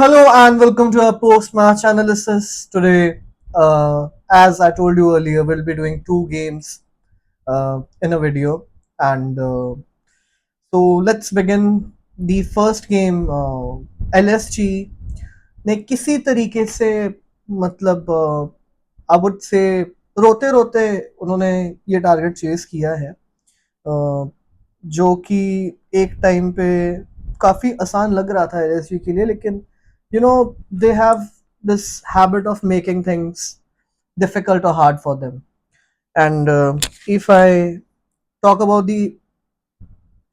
Hello and welcome to our post-match analysis. Today, as I told you earlier, we'll be doing two games in a video. And so let's begin. The first game, LSG ने किसी तरीके से मतलब I would say रोते रोते उन्होंने ये target chase किया है, जो कि एक टाइम पे काफ़ी आसान लग रहा था एलएसजी के लिए, लेकिन you know they have this habit of making things difficult और hard for them. And if I talk about the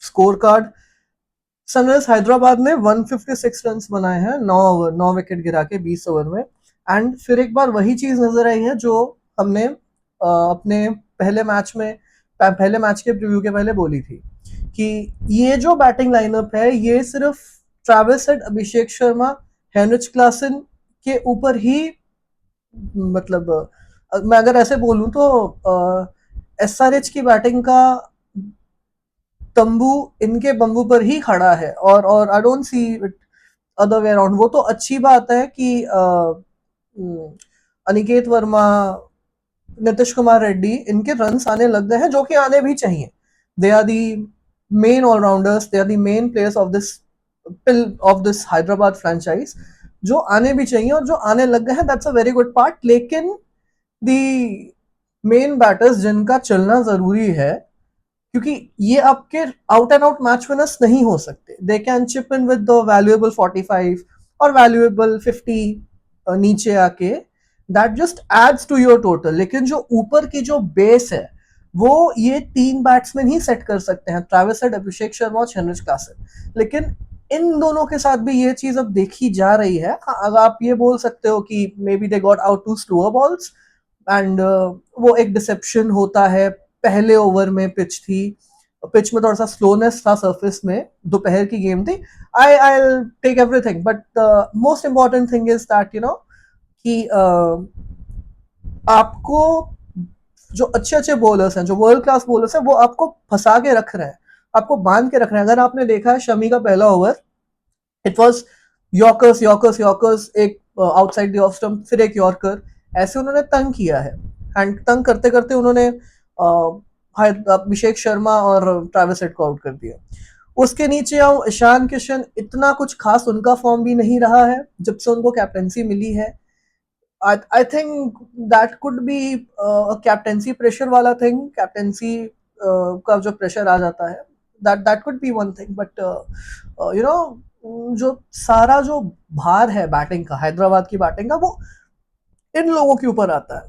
score card, Sunrise Hyderabad ने 156 रन बनाए हैं 9 विकेट गिरा के 20 ओवर में. एंड फिर एक बार वही चीज नजर आई है जो हमने अपने पहले मैच के प्रीव्यू के पहले बोली थी कि ये जो बैटिंग लाइनअप है ये सिर्फ Travis head, Abhishek Sharma, Heinrich Klaasen के ऊपर ही, मतलब मैं अगर ऐसे बोलूं तो एसआरएच की बैटिंग का तंबू इनके बम्बू पर ही खड़ा है. और आई don't see it other way around. वो तो अच्छी बात है कि अनिकेत वर्मा, नीतीश कुमार रेड्डी, इनके रन आने लग गए हैं, जो कि आने भी चाहिए. They are the main allrounders, they are the main players of this Hyderabad franchise, जो आने भी चाहिए और जो आने लग गए हैं. That's a very good part. लेकिन दी मेन बैटर्स जिनका चलना जरूरी है, क्योंकि ये आपके out and out match winners नहीं हो सकते. They can chip in with the valuable 45 और वैल्यूएबल 50 नीचे आके. That just adds to your total. लेकिन जो ऊपर की जो बेस है वो ये तीन बैट्समैन ही सेट कर सकते हैं, ट्रेविस हेड, अभिषेक शर्मा और हेनरिच क्लासन. लेकिन इन दोनों के साथ भी ये चीज अब देखी जा रही है. अगर आप ये बोल सकते हो कि maybe they got out to slower balls and वो एक डिसेप्शन होता है. पहले ओवर में पिच में थोड़ा सा स्लोनेस था, सरफेस में दोपहर की गेम थी. I take everything, but most important thing is that कि आपको जो अच्छे अच्छे बॉलर्स हैं, जो वर्ल्ड क्लास बॉलर्स हैं, वो आपको फंसा के रख रहे हैं, आपको बांध के रख रहे हैं. अगर आपने देखा है शमी का पहला over, it was yorkers yorkers yorkers, एक आउटसाइड द ऑफ स्टंप, फिर एक यॉर्कर. ऐसे उन्होंने तंग किया है. एंड तंग करते करते उन्होंने अभिषेक शर्मा और ट्रेविस हेड को आउट कर दिया. उसके नीचे आओ, ईशान किशन, इतना कुछ खास उनका फॉर्म भी नहीं रहा है जब से उनको कैप्टनसी मिली है. I think that could be captaincy pressure वाला थिंग. कैप्टनसी का जो प्रेशर आ जाता है, that could be one thing. But you know जो सारा जो भार है बैटिंग का, हैदराबाद की बैटिंग का, वो इन लोगों के ऊपर आता है.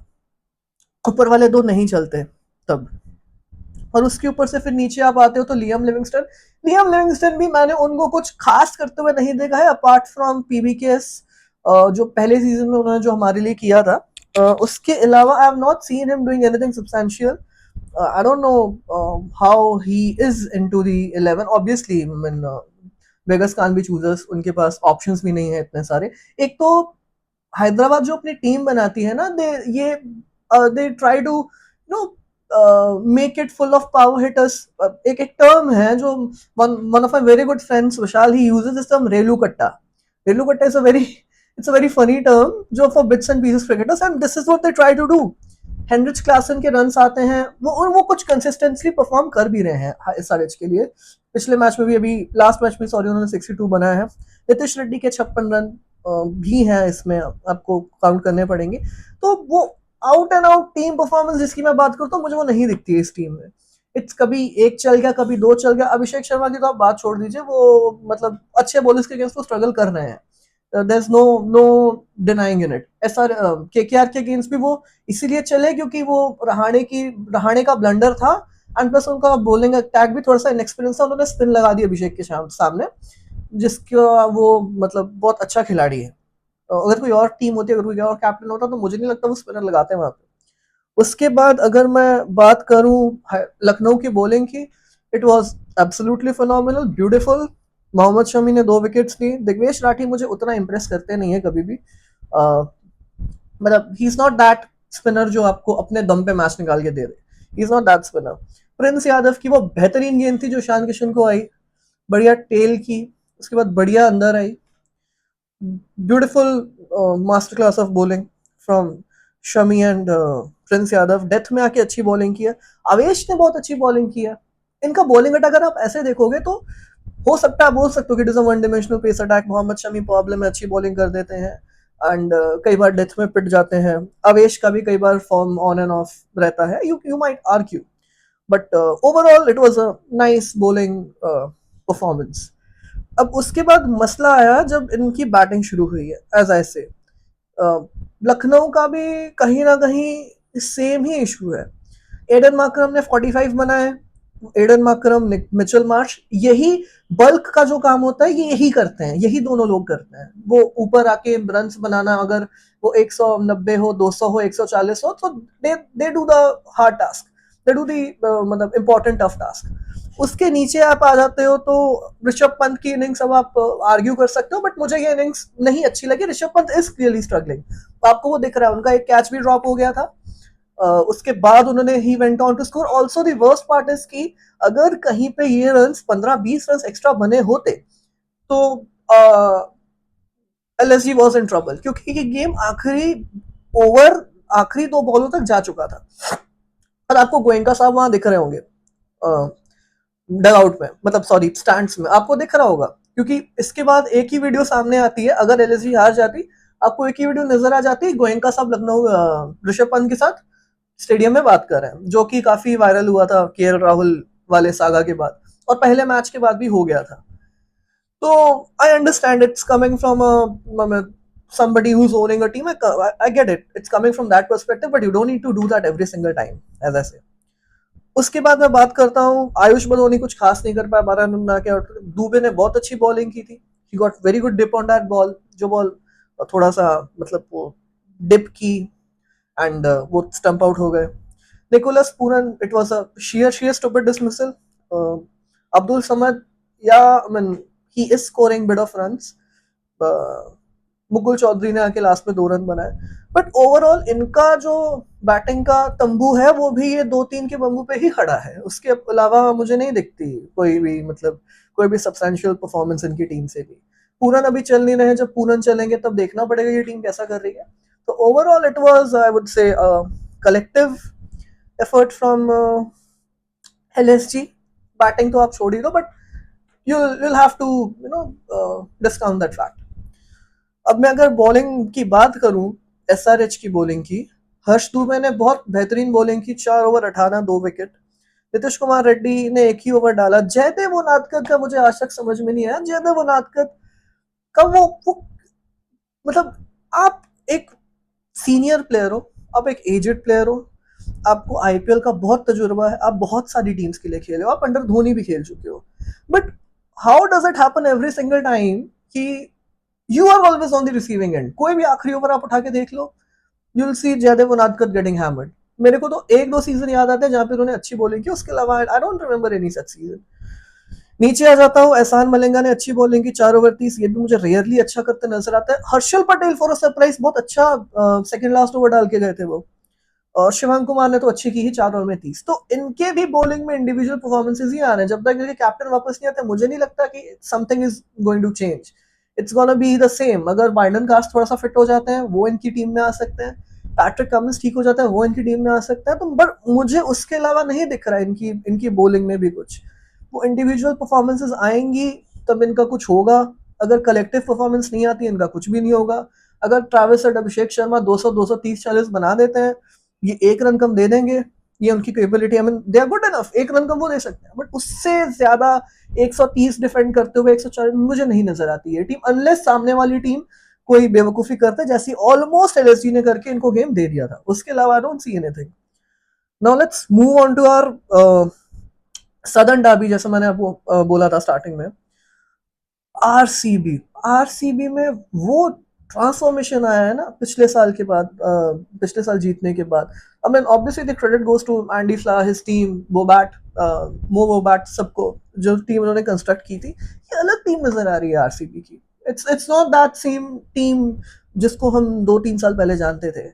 ऊपर वाले दो नहीं चलते तब. और उसके ऊपर से फिर नीचे आप आते हो तो लियम लिविंगस्टन भी मैंने उनको कुछ खास करते हुए नहीं देखा है, अपार्ट फ्रॉम पीबीकेएस जो पहले सीजन में उन्होंने जो हमारे लिए किया था. उसके अलावा I have not seen him doing anything substantial. I don't know how he is into the 11. Obviously, I mean, beggars can't be choosers. उनके पास options भी नहीं है इतने सारे. एक तो हैदराबाद जो अपनी टीम बनाती है ना, they try to make it full of power hitters. एक टर्म है जो one of my very good friends Vishal, he uses this term, रेलू कट्टा. रेलू कट्टा is a very funny term जो for bits and pieces cricketers, and this is what they try to do. Heinrich Klaasen के run आते हैं, वो कुछ कंसिस्टेंटली परफॉर्म कर भी रहे हैं एसआरएच के लिए. पिछले मैच में भी, अभी लास्ट मैच में सॉरी, उन्होंने 62 बनाया है. नीतीश रेड्डी के 56 रन भी हैं इसमें, आपको काउंट करने पड़ेंगे. तो वो out and out team performance जिसकी मैं बात करता हूँ, मुझे वो नहीं दिखती है इस टीम में. इट्स कभी एक चल गया, कभी दो चल गया. अभिषेक शर्मा की तो आप बात छोड़ दीजिए, वो मतलब अच्छे बॉलर्स के अगेंस्ट वो स्ट्रगल कर रहे हैं. There is no denying in it. SR KKR के अगेंस्ट भी वो इसीलिए चले क्योंकि वो रहाणे का ब्लंडर था. एंड प्लस उनका बॉलिंग अटैक भी थोड़ा सा इनएक्सपीरियंस था. उन्होंने स्पिन लगा दी अभिषेक के सामने, जिसका वो मतलब बहुत अच्छा खिलाड़ी है. अगर कोई और टीम होती, अगर कोई और कैप्टन होता, तो मुझे नहीं लगता वो स्पिनर लगाते वहां पे. उसके बाद अगर मैं बात करूं लखनऊ की बॉलिंग की, it was absolutely phenomenal, beautiful. Mohammed Shami ने 2 विकेट्स ली. दिग्वेश राठी मुझे उतना इंप्रेस करते नहीं है कभी भी. मतलब he is not that spinner जो आपको अपने दम पे मैच निकाल के दे दे. He is not that spinner. Prince Yadav की वो बेहतरीन गेंद थी जो ईशान किशन को आई, बढ़िया टेल की, उसके बाद बढ़िया अंदर आई. Beautiful master class of bowling from Shami and Prince Yadav. Death में आके अच्छी बॉलिंग की है। आवेश ने बहुत अच्छी बॉलिंग की है। इनका बॉलिंग अटैक अगर आप ऐसे देखोगे तो हो सकता है, बोल सकते हो कि it is a one dimensional pace attack. Mohammed Shami problem है, अच्छी बॉलिंग कर देते हैं एंड कई बार डेथ में पिट जाते हैं। आवेश का भी कई बार फॉर्म ऑन एंड ऑफ रहता है, you might argue, but overall it was a nice bowling performance. अब उसके बाद मसला आया जब इनकी बैटिंग शुरू हुई है। एज आई से, लखनऊ का भी कहीं ना कहीं सेम ही इशू है। एडन माकरम ने 45 बनाए। एडन माकरम, मिचेल मार्श, यही बल्क का जो काम होता है ये यही करते हैं, यही दोनों लोग करते हैं। वो ऊपर आके रन बनाना, अगर वो 190 हो, 200 हो, 140 हो, तो they do the hard task, they do the मतलब इम्पोर्टेंट टफ टास्क। उसके नीचे आप आ जाते हो तो ऋषभ पंत की इनिंग्स अब आप आर्ग्यू कर सकते हो, बट मुझे ये इनिंग्स नहीं अच्छी लगी। Rishabh Pant is clearly struggling, आपको वो दिख रहा है। उनका एक कैच भी ड्रॉप हो गया था। उसके बाद उन्होंने he went on to score also. The worst part is की अगर कहीं पे ये रन्स 15-20 रन एक्स्ट्रा बने होते तो एलएसजी वाज इन ट्रबल, क्योंकि ये गेम आखिरी ओवर, आखिरी 2 बॉलों तक जा चुका था। और आपको गोयनका साहब वहां दिख रहे होंगे डग आउट में, मतलब सॉरी स्टैंड्स में, आपको दिख रहा होगा, क्योंकि इसके बाद एक ही वीडियो सामने आती है। अगर एलएसजी हार जाती, आपको एक ही वीडियो नजर आ जाती, गोयनका साहब लखनऊ ऋषभ पंत के साथ स्टेडियम में बात कर रहे हैं, जो कि काफी वायरल हुआ था केएल राहुल वाले सागा के बाद, और पहले मैच के बाद भी हो गया था। तो I understand it's coming from somebody who's owning a team. I get it. It's coming from that perspective, but you don't need to do that every single time, as I say. उसके बाद मैं बात करता हूँ, आयुष बदोनी कुछ खास नहीं कर पाया 12 रन बना के। दुबे ने बहुत अच्छी बॉलिंग की थी, he got very good dip on that ball. जो बॉल थोड़ा सा मतलब वो डिप की एंड वो स्टंप आउट हो गए। Nicholas Pooran, it was a sheer stupid dismissal. Abdul Samad, yeah, I mean he is scoring bit of runs. Mukul Choudhary ने आके लास्ट में 2 रन बनाए, बट ओवरऑल इनका जो बैटिंग का तंबू है वो भी ये 2-3 के बम्बू पे ही खड़ा है। उसके अलावा मुझे नहीं दिखती कोई भी, मतलब कोई भी सब्सटेंशियल परफॉर्मेंस इनकी टीम से भी। पूरन अभी चल नहीं रहे, जब पूरन चलेंगे तब देखना पड़ेगा ये टीम कैसा कर रही है। तो overall it was, I would say, collective effort from LSG. Batting तो आप छोड़ ही दो, but you'll have to discount that fact. अब मैं अगर बॉलिंग की बात करूं, एसआरएच की बॉलिंग की, हर्ष दुबे ने बहुत बेहतरीन बॉलिंग की, 4 ओवर 18, 2 विकेट। नीतीश कुमार रेड्डी ने एक ही ओवर डाला। जयदेव उनादकत का मुझे आज तक समझ में नहीं आया। जयदेव उनादकत का वो मतलब, आप एक सीनियर प्लेयर हो, आप एक एजेड प्लेयर हो, आपको आईपीएल का बहुत तजुर्बा है, आप बहुत सारी टीम्स के लिए खेले हो, आप अंडर धोनी भी खेल चुके हो, but how does it happen every single time कि you are always on the receiving end? कोई भी आखिरी ओवर आप उठा के देख लो, you will see Jaydev Unadkat getting hammered. मेरे को तो 1-2 सीजन याद आते हैं जहां पे उन्होंने अच्छी बॉलिंग की, उसके अलावा I don't remember any such season. नीचे आ जाता हूँ, एहसान मलिंगा ने अच्छी बॉलिंग की, 4 ओवर 30, ये भी मुझे रेयरली अच्छा करते नजर आता है। Harshal Patel for a surprise बहुत अच्छा सेकंड लास्ट ओवर डाल के गए थे वो। और शिवांग कुमार ने तो अच्छी की ही, 4 ओवर में 30। तो इनके भी बॉलिंग में इंडिविजुअल परफॉर्मेंसेज ही आ रहे हैं। जब तक इनके कैप्टन वापस नहीं आते, मुझे नहीं लगता कि something is going to change, it's gonna be the same. अगर बाइडन कास्ट थोड़ा सा फिट हो जाते हैं, वो इनकी टीम में आ सकते हैं। पैट्रिक कमिंस ठीक हो जाता है, वो इनकी टीम में आ सकता है। तो बट मुझे उसके अलावा नहीं दिख रहा है इनकी इनकी बॉलिंग में भी कुछ। वो इंडिविजुअल परफॉर्मेंसेज आएंगी तब इनका कुछ होगा। अगर कलेक्टिव परफॉर्मेंस नहीं आती, इनका कुछ भी नहीं होगा। अगर ट्रैविस हेड, अभिषेक शर्मा 200, 230, 40 बना देते हैं, ये 1 रन कम दे देंगे, ये उनकी capability, I mean they are good enough, 1 run कम वो दे सकते हैं, बट उससे ज्यादा 130 डिफेंड करते हुए 140 मुझे नहीं नजर आती है टीम, अनलेस सामने वाली टीम कोई बेवकूफी करते जैसी ऑलमोस्ट एलएसजी ने करके इनको गेम दे दिया था। उसके अलावा I don't see anything. Now let's move on to our southern derby. जैसे मैंने आपको बोला था स्टार्टिंग में, आरसीबी, आरसीबी में वो ट्रांसफॉर्मेशन आया है ना पिछले साल के बाद, पिछले साल जीतने के बाद। I mean obviously the credit goes to Andy Flower, his team, Bobat, मोबैट, सबको, जो टीम उन्होंने कंस्ट्रक्ट की थी। ये अलग टीम नजर आ रही है आरसीबी की। It's not that same team जिसको हम 2-3 साल पहले जानते थे।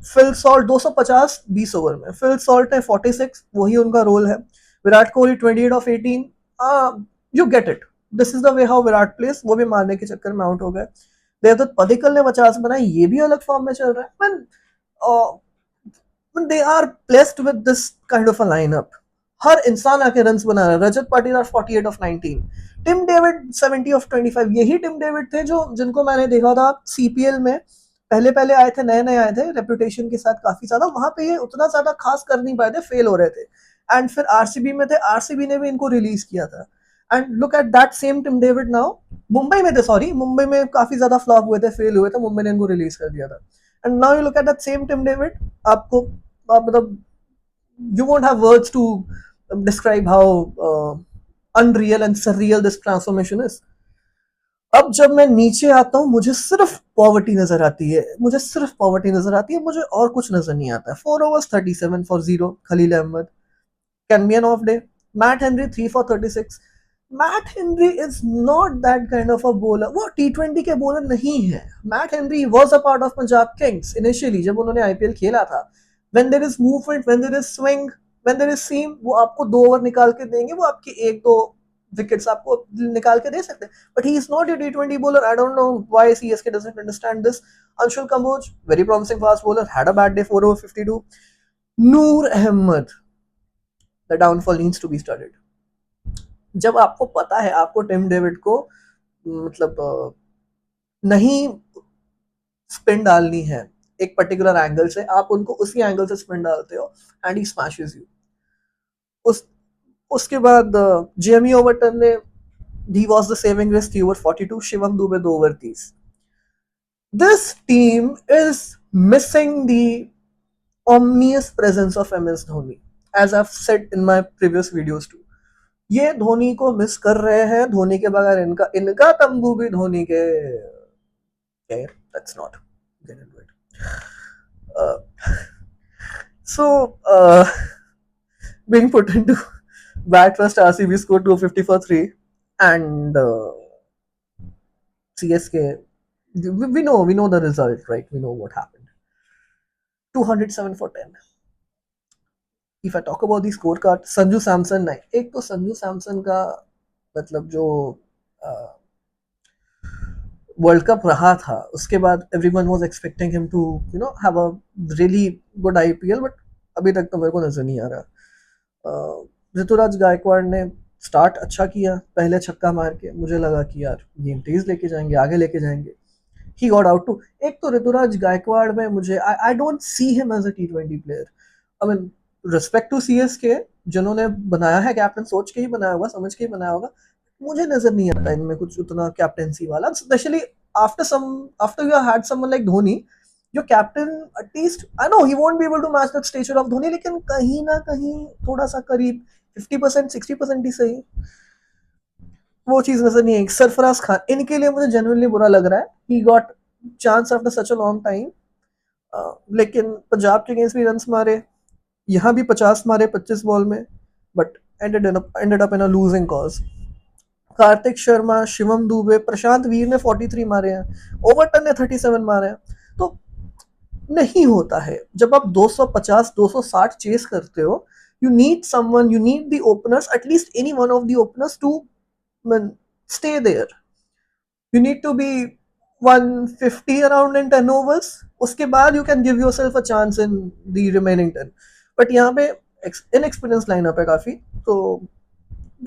फिल सॉल्ट 250 20 ओवर में, फिल सॉल्ट है 46, वही उनका रोल है। Virat Kohli 28 of 18, you get it. This is the way how Virat place, वो भी मारने के चक्कर में आउट हो गए। देवदत्त पडिक्कल ने 50 बनाए, ये भी अलग फॉर्म में चल रहा है। When they are blessed with this kind of a lineup, हर इंसान आके रन्स बना रहा है। Rajat Patidar 48 of 19, Tim David 70 of 25। यही टिम डेविड थे जो जिनको मैंने देखा था सीपीएल में, पहले पहले आए थे, नए नए आए थे रेपुटेशन के साथ काफी ज्यादा, वहां पे ये उतना ज्यादा खास कर नहीं पाए थे, फेल हो रहे थे। एंड फिर आरसीबी में थे, आरसीबी ने भी इनको रिलीज किया था। And look at that same Tim David now, Mumbai में थे, सॉरी मुंबई में काफी ज्यादा फ्लॉप हुए थे, फेल हुए थे, मुंबई ने इनको रिलीज कर दिया था। And now you look at that same Tim David, आपको मतलब you won't have words to describe how unreal and surreal this transformation is. अब जब मैं नीचे आता हूँ, मुझे सिर्फ पॉवर्टी नजर आती है, मुझे सिर्फ पॉवर्टी नजर आती है, मुझे और कुछ नजर नहीं आता है। 4 overs 37 for 0 Khalil Ahmad, can be an off day. Matt Henry 3 for 36. Matt Henry is not that kind of a bowler, वो T20 के bowler नहीं है। Matt Henry was a part of Punjab Kings initially, जब उन्होंने IPL खेला था। When there is movement, when there is swing, when there is seam, वो आपको 2 ओवर निकाल के देंगे, वो आपकी 1-2 विकेट्स आपको निकाल के दे सकते हैं। But he is not a T20 bowler. I don't know why CSK doesn't understand this. Anshul Kamboj, very promising fast bowler, had a bad day, 4 over 52. Noor Ahmed, the downfall needs to be studied. जब आपको पता है आपको Tim David को मतलब नहीं spin डालनी है एक पर्टिकुलर एंगल से, आप उनको उसी एंगल से स्पिन डालते हो एंड ही स्मैशेस यू। उसके बाद जेमी ओवरटन ने, he was the saving grace, 3 over 42, Shivam Dubey 2 over 30। This team is missing the omnious presence of MS Dhoni, as I've said in my previous videos too. ये धोनी को miss कर रहे हैं, धोनी के बगैर इनका इनका तंबू भी धोनी के, okay, let's not get into it. So being put into bat first, RCB scored 250 for 3, and CSK, we know the result, right? We know what happened. 207 for 10. If I talk about the scorecard, Sanju Samson नहीं, एक तो संजू सैमसन का मतलब जो world cup रहा था, उसके बाद everyone was expecting him to have a really good IPL, but अभी तक तो मेरे को नजर नहीं आ रहा। ऋतुराज गायकवाड़ ने स्टार्ट अच्छा किया, पहले छक्का मार के मुझे लगा कि यार गेम तेज लेके जाएंगे, आगे लेके जाएंगे। He got out too. एक तो ऋतुराज गायकवाड़ में मुझे I don't see him as a T20 player. I mean respect to CSK, जिन्होंने बनाया है कैप्टन, सोच के ही बनाया होगा, समझ के ही बनाया होगा, मुझे नजर नहीं आता इनमें कुछ उतना कैप्टेंसी वाला, specially after you had someone like Dhoni, your captain at least, I know he won't be able to match the stature of Dhoni, लेकिन कहीं ना कहीं थोड़ा सा करीब 50% 60% ही सही, वो चीज नजर नहीं आई। सरफराज खान, इनके लिए मुझे जेन्युइनली बुरा लग रहा है। He got chance after such a long time, लेकिन पंजाब के अगेंस्ट भी रन मारे, यहाँ भी 50 मारे 25 बॉल में, but ended up in a losing cause. Kartik Sharma, Shivam Dube, Prashant Veer ने 43 मारे हैं, ओवरटन ने 37 मारे हैं। तो नहीं होता है जब आप 250 260 चेस करते हो, you need someone, you need the openers, at least any one of the openers to stay there. You need to be 150 around in 10 overs, उसके बाद you can give yourself a chance in the remaining 10, but यहाँ पे inexperienced lineup है काफी, तो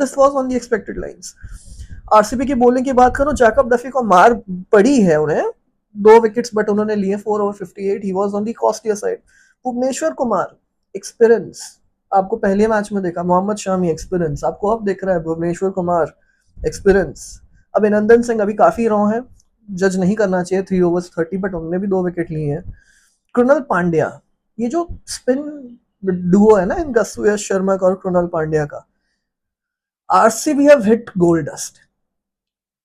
this was on the expected lines. RCB की bowling की बात करूं, जैकब डफी को मार पड़ी है उन्हें, 2 विकेट्स बट उन्होंने लिए 4 over 58, he was on the costlier side. Bhuvneshwar Kumar, experience, आपको पहले मैच में देखा, मोहम्मद शामी एक्सपीरियंस, आपको अब देख रहा है भुवनेश्वर कुमार एक्सपीरियंस। अभिनंदन सिंह अभी काफी रॉ है, जज नहीं करना चाहिए, 3 overs 30, बट उन्होंने भी 2 विकेट लिए हैं। कृणाल पांड्या, ये जो स्पिन डुओ है ना इनका, सुयश शर्मा का और कृणाल पांड्या का, RCB have hit gold dust,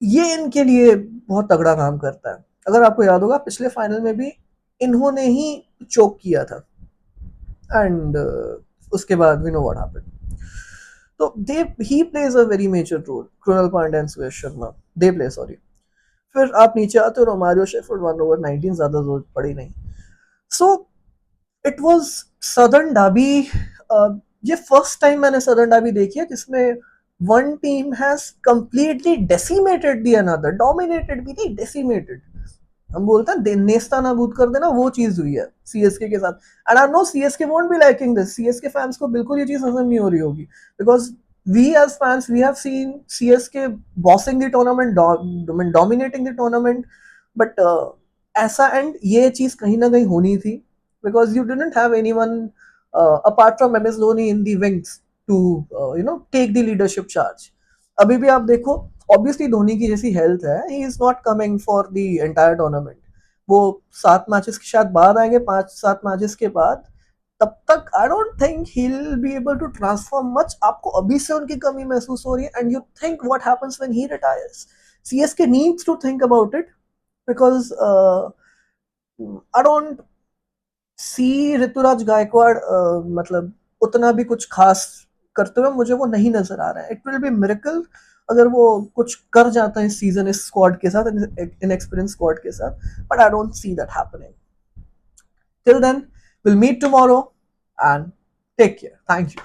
ये इनके लिए बहुत तगड़ा काम करता है। अगर आपको याद होगा पिछले फाइनल में भी इन्होंने ही चोक किया था, एंड उसके बाद वी नो व्हाट हैपेंड। तो he plays a very major role, Krunal Pandya and Suyash Sharma, they play, sorry. फिर आप नीचे आते हो, रोमारियो शेफर्ड 1 over 19, ज्यादा जरूरत पड़ी नहीं। So it was southern Derby, ये फर्स्ट टाइम मैंने सदर्न डार्बी देखी है जिसमें one team has completely decimated the another, dominated भी नहीं, decimated. हम बोलते हैं नेस्ता नाबूद कर देना, वो चीज हुई है सीएसके के साथ. And I know CSK won't be liking this. CSK fans को बिल्कुल ये चीज पसंद नहीं हो रही होगी, because we as fans we have seen CSK bossing the tournament, dominating the tournament, but ऐसा एंड ये चीज कहीं ना कहीं होनी थी, because you didn't have anyone apart from MS Dhoni in the wings to take the leadership charge. अभी भी आप देखो, ऑब्वियसली धोनी की जैसी हेल्थ है, ही is not coming for the entire tournament. वो 7 मैचेस के शायद बाद आएंगे, 5-7 मैचेस के बाद. तब तक I don't think he will be able to transform much. आपको अभी से उनकी कमी महसूस हो रही है, and you think what happens when he retires. CSK needs to think about it, because I don't see Ruturaj Gaikwad मतलब उतना भी कुछ खास करते हुए मुझे वो नहीं नजर आ रहा है. इट विल बी मिरेकल अगर वो कुछ कर जाता है इस सीजन इस स्क्वाड के साथ, इन एक्सपीरियंस स्क्वाड के साथ, but I don't see that happening. Till then, will meet tomorrow and take care. Thank you.